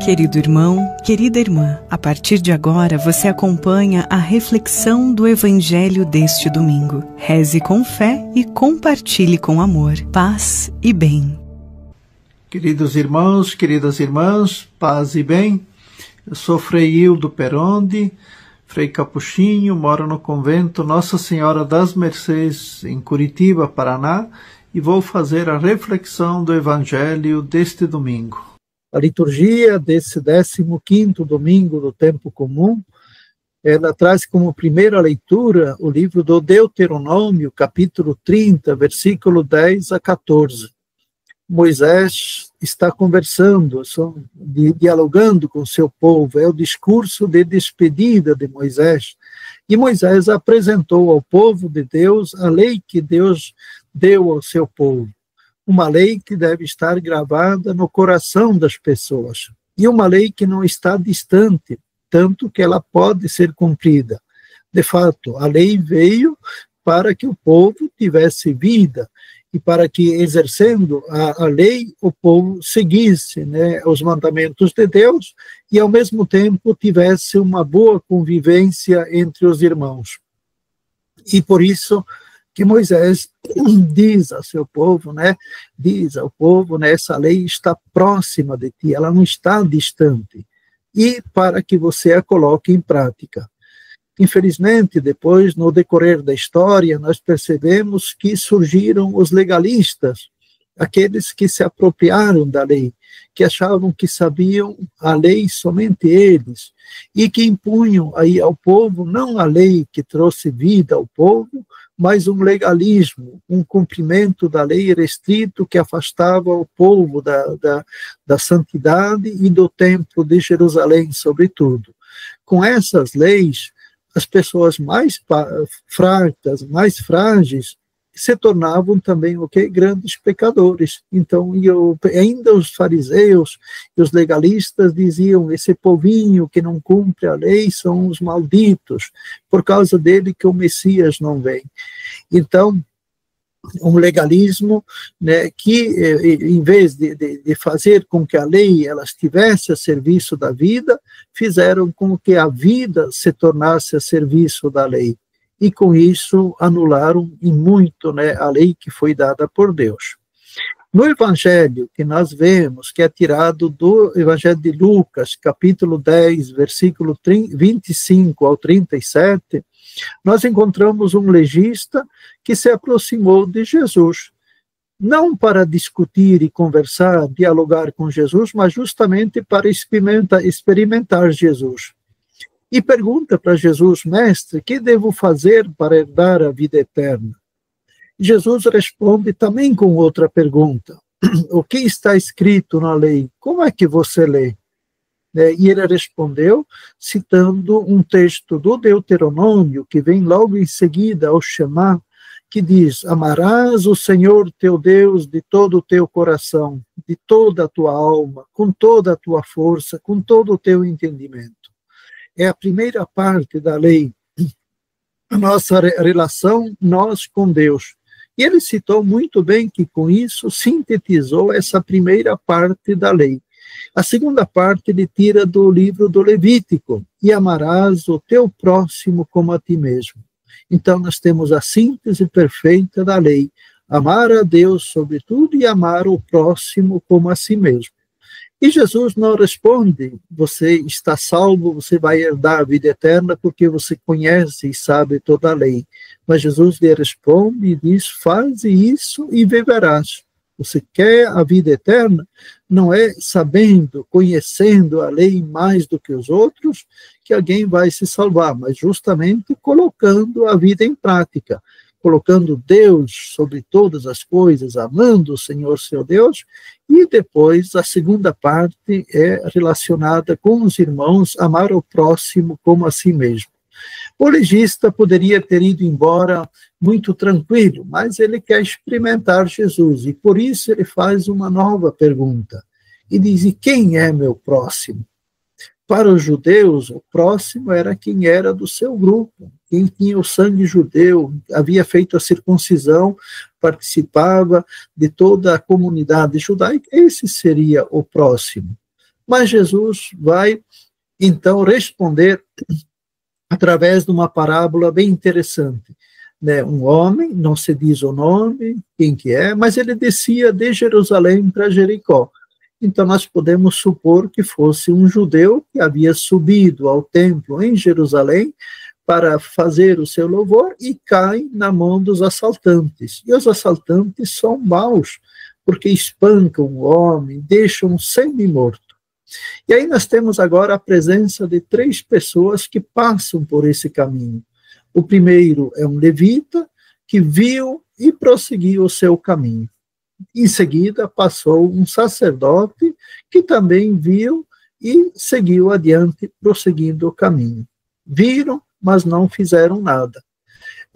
Querido irmão, querida irmã, a partir de agora você acompanha a reflexão do Evangelho deste domingo. Reze com fé e compartilhe com amor, paz e bem. Queridos irmãos, queridas irmãs, paz e bem. Eu sou Frei Hildo Perondi, Frei Capuchinho, moro no convento Nossa Senhora das Mercês, em Curitiba, Paraná, e vou fazer a reflexão do Evangelho deste domingo. A liturgia desse 15º domingo do tempo comum, ela traz como primeira leitura o livro do Deuteronômio, capítulo 30, versículo 10 a 14. Moisés está conversando, dialogando com seu povo, é o discurso de despedida de Moisés. E Moisés apresentou ao povo de Deus a lei que Deus deu ao seu povo. Uma lei que deve estar gravada no coração das pessoas. E uma lei que não está distante, tanto que ela pode ser cumprida. De fato, a lei veio para que o povo tivesse vida e para que, exercendo a lei, o povo seguisse, os mandamentos de Deus e, ao mesmo tempo, tivesse uma boa convivência entre os irmãos. E por isso que Moisés diz ao seu povo, diz ao povo, essa lei está próxima de ti, ela não está distante, e para que você a coloque em prática. Infelizmente, depois, no decorrer da história, nós percebemos que surgiram os legalistas, aqueles que se apropriaram da lei, que achavam que sabiam a lei somente eles, e que impunham aí ao povo não a lei que trouxe vida ao povo, mas um legalismo, um cumprimento da lei restrito que afastava o povo da santidade e do templo de Jerusalém, sobretudo. Com essas leis, as pessoas mais fracas, mais frágeis, se tornavam também grandes pecadores. Então, ainda os fariseus e os legalistas diziam: esse povinho que não cumpre a lei são os malditos, por causa dele que o Messias não vem. Então, um legalismo que, em vez de fazer com que a lei ela estivesse a serviço da vida, fizeram com que a vida se tornasse a serviço da lei. E com isso anularam e muito a lei que foi dada por Deus. No Evangelho que nós vemos, que é tirado do Evangelho de Lucas, capítulo 10, versículo 25 ao 37, nós encontramos um legista que se aproximou de Jesus, não para discutir e conversar, dialogar com Jesus, mas justamente para experimentar Jesus. E pergunta para Jesus: mestre, que devo fazer para herdar a vida eterna? Jesus responde também com outra pergunta: o que está escrito na lei? Como é que você lê? E ele respondeu, citando um texto do Deuteronômio, que vem logo em seguida ao Shema, que diz: amarás o Senhor teu Deus de todo o teu coração, de toda a tua alma, com toda a tua força, com todo o teu entendimento. É a primeira parte da lei, a nossa relação, nós com Deus. E ele citou muito bem que, com isso, sintetizou essa primeira parte da lei. A segunda parte ele tira do livro do Levítico: e amarás o teu próximo como a ti mesmo. Então, nós temos a síntese perfeita da lei: amar a Deus sobre tudo e amar o próximo como a si mesmo. E Jesus não responde: você está salvo, você vai herdar a vida eterna porque você conhece e sabe toda a lei. Mas Jesus lhe responde e diz: faze isso e viverás. Você quer a vida eterna? Não é sabendo, conhecendo a lei mais do que os outros que alguém vai se salvar, mas justamente colocando a vida em prática, colocando Deus sobre todas as coisas, amando o Senhor seu Deus. E depois a segunda parte é relacionada com os irmãos, amar o próximo como a si mesmo. O legista poderia ter ido embora muito tranquilo, mas ele quer experimentar Jesus, e por isso ele faz uma nova pergunta, e diz: e quem é meu próximo? Para os judeus, o próximo era quem era do seu grupo, quem tinha o sangue judeu, havia feito a circuncisão, participava de toda a comunidade judaica, esse seria o próximo. Mas Jesus vai, então, responder através de uma parábola bem interessante. Né? Um homem, não se diz o nome, quem que é, mas ele descia de Jerusalém para Jericó. Então, nós podemos supor que fosse um judeu que havia subido ao templo em Jerusalém para fazer o seu louvor e cai na mão dos assaltantes. E os assaltantes são maus, porque espancam o homem, deixam semi-morto. E aí nós temos agora a presença de 3 pessoas que passam por esse caminho. O primeiro é um levita que viu e prosseguiu o seu caminho. Em seguida, passou um sacerdote que também viu e seguiu adiante, prosseguindo o caminho. Viram, mas não fizeram nada.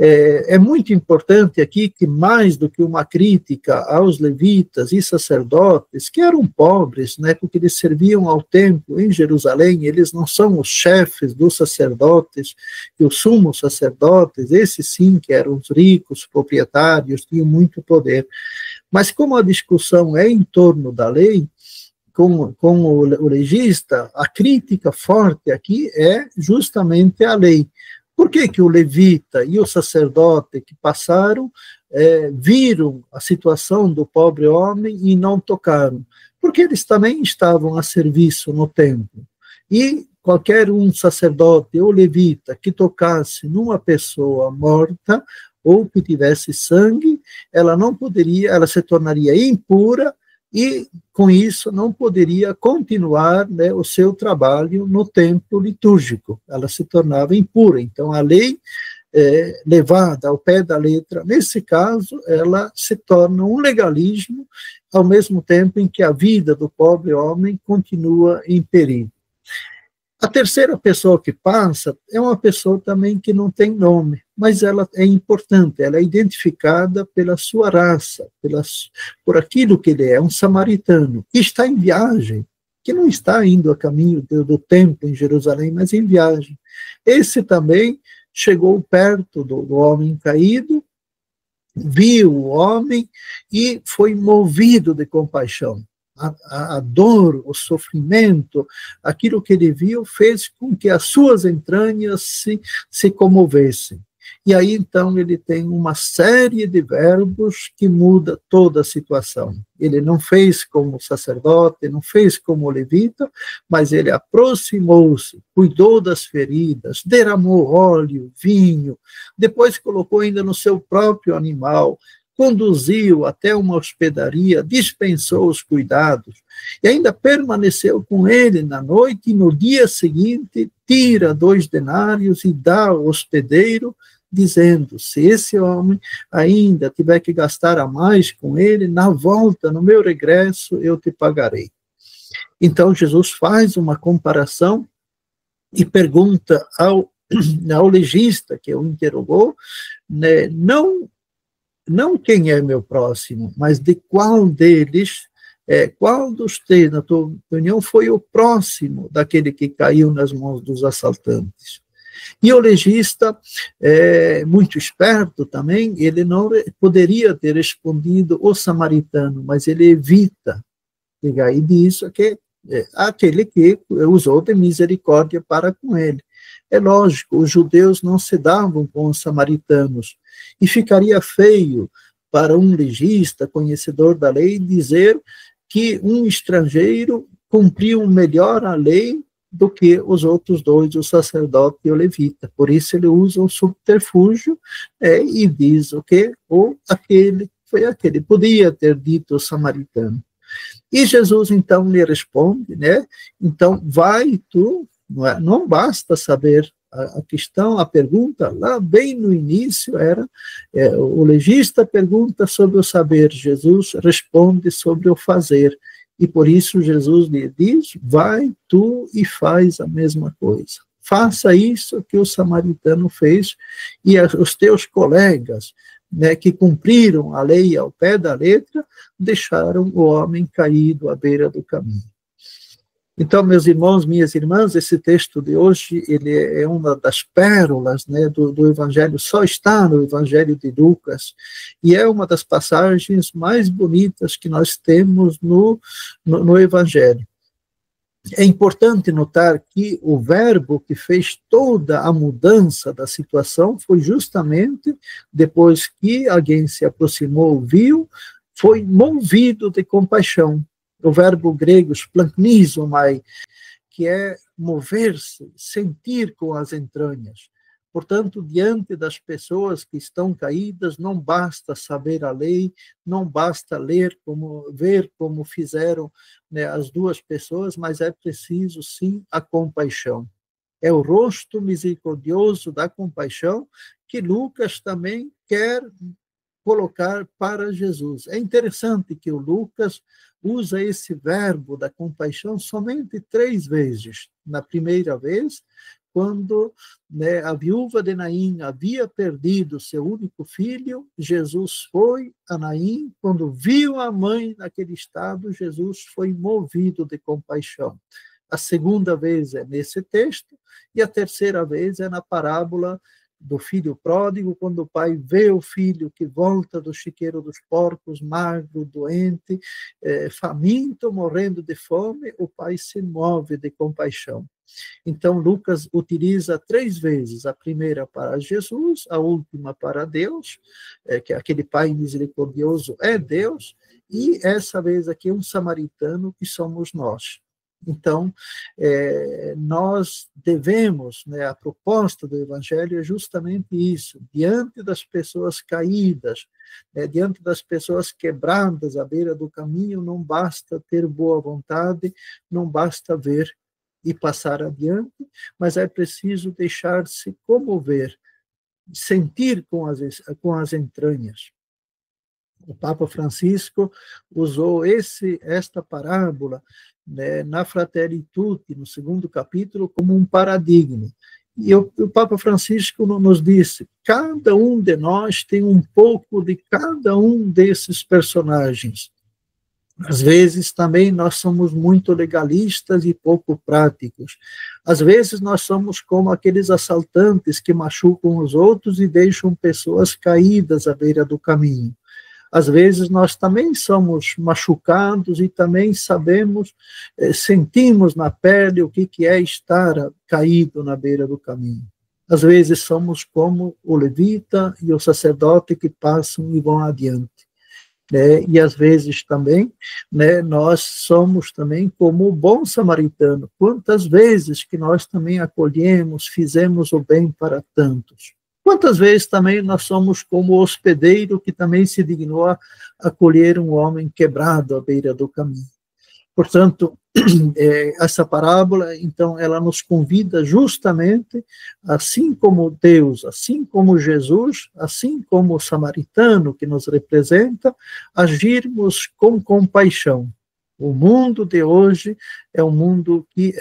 É muito importante aqui que, mais do que uma crítica aos levitas e sacerdotes, que eram pobres, né, porque eles serviam ao templo em Jerusalém, eles não são os chefes dos sacerdotes e os sumos sacerdotes, esses sim que eram os ricos, proprietários, tinham muito poder. Mas como a discussão é em torno da lei, com o legista, a crítica forte aqui é justamente a lei. Por que que o levita e o sacerdote que passaram viram a situação do pobre homem e não tocaram? Porque eles também estavam a serviço no templo. E qualquer um sacerdote ou levita que tocasse numa pessoa morta ou que tivesse sangue, ela não poderia, ela se tornaria impura e, com isso, não poderia continuar, né, o seu trabalho no templo litúrgico. Ela se tornava impura. Então, a lei, levada ao pé da letra, nesse caso, ela se torna um legalismo, ao mesmo tempo em que a vida do pobre homem continua em perigo. A terceira pessoa que passa é uma pessoa também que não tem nome, mas ela é importante, ela é identificada pela sua raça, por aquilo que ele é, um samaritano, que está em viagem, que não está indo a caminho do templo em Jerusalém, mas em viagem. Esse também chegou perto do homem caído, viu o homem e foi movido de compaixão. A dor, o sofrimento, aquilo que ele viu fez com que as suas entranhas se comovessem. E aí, então, ele tem uma série de verbos que muda toda a situação. Ele não fez como o sacerdote, não fez como o levita, mas ele aproximou-se, cuidou das feridas, derramou óleo, vinho, depois colocou ainda no seu próprio animal, conduziu até uma hospedaria, dispensou os cuidados e ainda permaneceu com ele na noite e no dia seguinte tira 2 denários e dá ao hospedeiro, dizendo, se esse homem ainda tiver que gastar a mais com ele, na volta, no meu regresso, eu te pagarei. Então Jesus faz uma comparação e pergunta ao legista que o interrogou, né, não quem é meu próximo, mas de qual deles, qual dos 3, na tua opinião, foi o próximo daquele que caiu nas mãos dos assaltantes. E o legista, muito esperto também, ele não poderia ter respondido o samaritano, mas ele evita pegar e diz que aquele que usou de misericórdia para com ele. É lógico, os judeus não se davam com os samaritanos, e ficaria feio para um legista, conhecedor da lei, dizer que um estrangeiro cumpriu melhor a lei do que os outros 2, o sacerdote e o levita. Por isso ele usa um subterfúgio e diz o que? Ou aquele, foi aquele, podia ter dito o samaritano. E Jesus então lhe responde, né? Então vai tu, não basta saber a questão, a pergunta, lá bem no início era, o legista pergunta sobre o saber, Jesus responde sobre o fazer, e por isso Jesus lhe diz, vai tu e faz a mesma coisa. Faça isso que o samaritano fez, e os teus colegas, né, que cumpriram a lei ao pé da letra, deixaram o homem caído à beira do caminho. Então, meus irmãos, minhas irmãs, esse texto de hoje, ele é uma das pérolas, né, do Evangelho, só está no Evangelho de Lucas, e é uma das passagens mais bonitas que nós temos no Evangelho. É importante notar que o verbo que fez toda a mudança da situação foi justamente depois que alguém se aproximou, viu, foi movido de compaixão. O verbo grego splanchnizomai, que é mover-se, sentir com as entranhas. Portanto, diante das pessoas que estão caídas, não basta saber a lei, não basta ver como fizeram, né, as duas pessoas, mas é preciso, sim, a compaixão. É o rosto misericordioso da compaixão que Lucas também quer colocar para Jesus. É interessante que o Lucas usa esse verbo da compaixão somente 3 vezes. Na primeira vez, quando, né, a viúva de Naim havia perdido seu único filho, Jesus foi a Naim, quando viu a mãe naquele estado, Jesus foi movido de compaixão. A segunda vez é nesse texto, e a terceira vez é na parábola do filho pródigo, quando o pai vê o filho que volta do chiqueiro dos porcos, magro, doente, faminto, morrendo de fome, o pai se move de compaixão. Então, Lucas utiliza 3 vezes, a primeira para Jesus, a última para Deus, que aquele pai misericordioso é Deus, e essa vez aqui um samaritano que somos nós. Então, nós devemos, né, a proposta do Evangelho é justamente isso, diante das pessoas caídas, diante das pessoas quebradas à beira do caminho, não basta ter boa vontade, não basta ver e passar adiante, mas é preciso deixar-se comover, sentir com as entranhas. O Papa Francisco usou esta parábola, né, na Fratelli Tutti, no 2º capítulo, como um paradigma. E o Papa Francisco nos disse, cada um de nós tem um pouco de cada um desses personagens. Às vezes também nós somos muito legalistas e pouco práticos. Às vezes nós somos como aqueles assaltantes que machucam os outros e deixam pessoas caídas à beira do caminho. Às vezes nós também somos machucados e também sabemos, sentimos na pele o que é estar caído na beira do caminho. Às vezes somos como o levita e o sacerdote que passam e vão adiante. E às vezes também, né, nós somos também como o bom samaritano. Quantas vezes que nós também acolhemos, fizemos o bem para tantos. Quantas vezes também nós somos como o hospedeiro que também se dignou a acolher um homem quebrado à beira do caminho. Portanto, essa parábola, então, ela nos convida justamente, assim como Deus, assim como Jesus, assim como o samaritano que nos representa, agirmos com compaixão. O mundo de hoje é um mundo que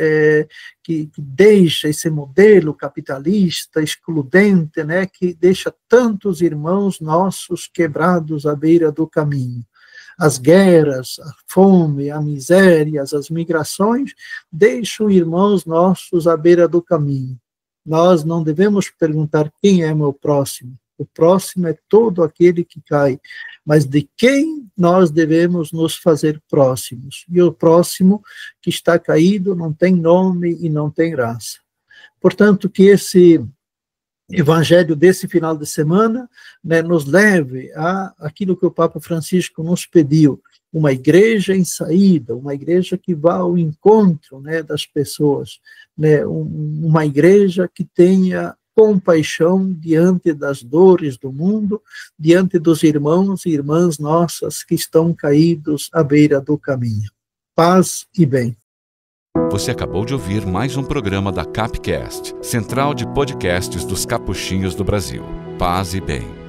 deixa esse modelo capitalista, excludente, né, que deixa tantos irmãos nossos quebrados à beira do caminho. As guerras, a fome, a miséria, as migrações deixam irmãos nossos à beira do caminho. Nós não devemos perguntar quem é meu próximo. O próximo é todo aquele que cai. Mas de quem nós devemos nos fazer próximos? E o próximo que está caído não tem nome e não tem raça. Portanto, que esse Evangelho desse final de semana, né, nos leve a aquilo que o Papa Francisco nos pediu, uma igreja em saída, uma igreja que vá ao encontro, né, das pessoas, né, uma igreja que tenha compaixão diante das dores do mundo, diante dos irmãos e irmãs nossas que estão caídos à beira do caminho. Paz e bem. Você acabou de ouvir mais um programa da Capcast, Central de Podcasts dos Capuchinhos do Brasil. Paz e bem.